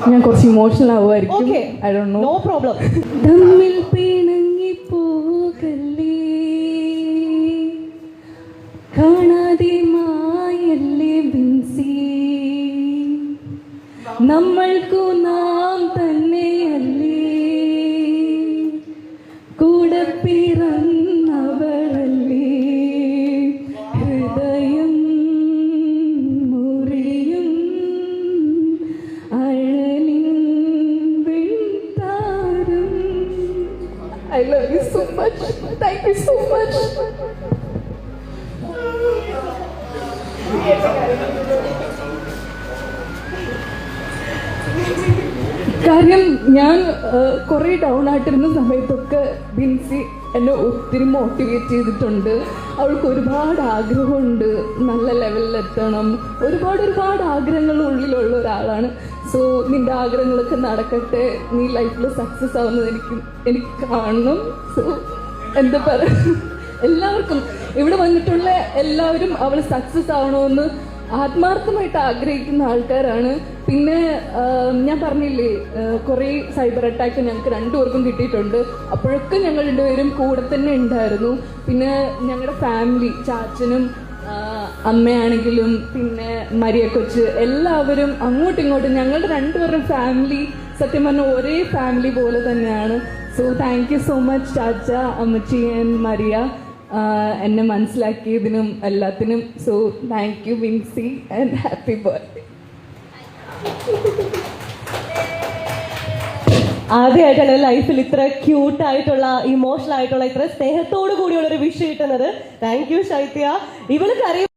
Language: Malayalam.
ഞാൻ കുറച്ച് emotional ആവുമായിരിക്കും. Okay. I don't know. No problem. തമ്മിൽ പിണങ്ങി പോകല്ലേ, കാണാതെ മായല്ലേ ബിൻസി, നമ്മൾക്കു നാം തന്നെയല്ലേ, കൂടെ പിറന്നവളല്ലേ, ഹൃദയം മുറിയും അഴലിൻ വിൺതാരം. I love you so much. Thank you so much. കാര്യം ഞാൻ കുറേ ഡൗൺ ആയിട്ടിരുന്ന സമയത്തൊക്കെ ബിൻസി എന്നെ ഒത്തിരി മോട്ടിവേറ്റ് ചെയ്തിട്ടുണ്ട്. അവൾക്ക് ഒരുപാട് ആഗ്രഹമുണ്ട്, നല്ല ലെവലിലെത്തണം, ഒരുപാട് ആഗ്രഹങ്ങൾ ഉള്ളിലുള്ള ഒരാളാണ്. സോ നിൻ്റെ ആഗ്രഹങ്ങളൊക്കെ നടക്കട്ടെ, നീ ലൈഫിൽ സക്സസ് ആവുന്നത് എനിക്ക് കാണണം. സോ എന്താ പറയുക, എല്ലാവർക്കും ഇവിടെ വന്നിട്ടുള്ള എല്ലാവരും അവൾ സക്സസ് ആവണമെന്ന് ആത്മാർത്ഥമായിട്ട് ആഗ്രഹിക്കുന്ന ആൾക്കാരാണ്. പിന്നെ ഞാൻ പറഞ്ഞില്ലേ, കുറേ സൈബർ അറ്റാക്ക് ഞങ്ങൾക്ക് രണ്ടുപേർക്കും കിട്ടിയിട്ടുണ്ട്. അപ്പോഴൊക്കെ ഞങ്ങൾ രണ്ടുപേരും കൂടെ തന്നെ ഉണ്ടായിരുന്നു. പിന്നെ ഞങ്ങളുടെ ഫാമിലി, ചാച്ചനും അമ്മയാണെങ്കിലും പിന്നെ മരിയ കൊച്ച്, എല്ലാവരും അങ്ങോട്ടും ഇങ്ങോട്ടും ഞങ്ങളുടെ രണ്ടുപേരും ഫാമിലി സത്യം പറഞ്ഞ ഒരേ ഫാമിലി പോലെ തന്നെയാണ്. So thank you so much ചാച്ച, അമ്മച്ചി ആൻഡ് മരിയ, എന്നെ മനസ്സിലാക്കിയതിനും എല്ലാത്തിനും. So thank you Binsy and happy birthday. ആദ്യമായിട്ടാണ് ലൈഫിൽ ഇത്ര ക്യൂട്ടായിട്ടുള്ള, ഇമോഷണൽ ആയിട്ടുള്ള, ഇത്ര സ്നേഹത്തോടു കൂടിയുള്ള ഒരു വിഷ് കിട്ടുന്നത്. താങ്ക് യു ശൈത്യ. ഇവൾക്ക് അറിയാം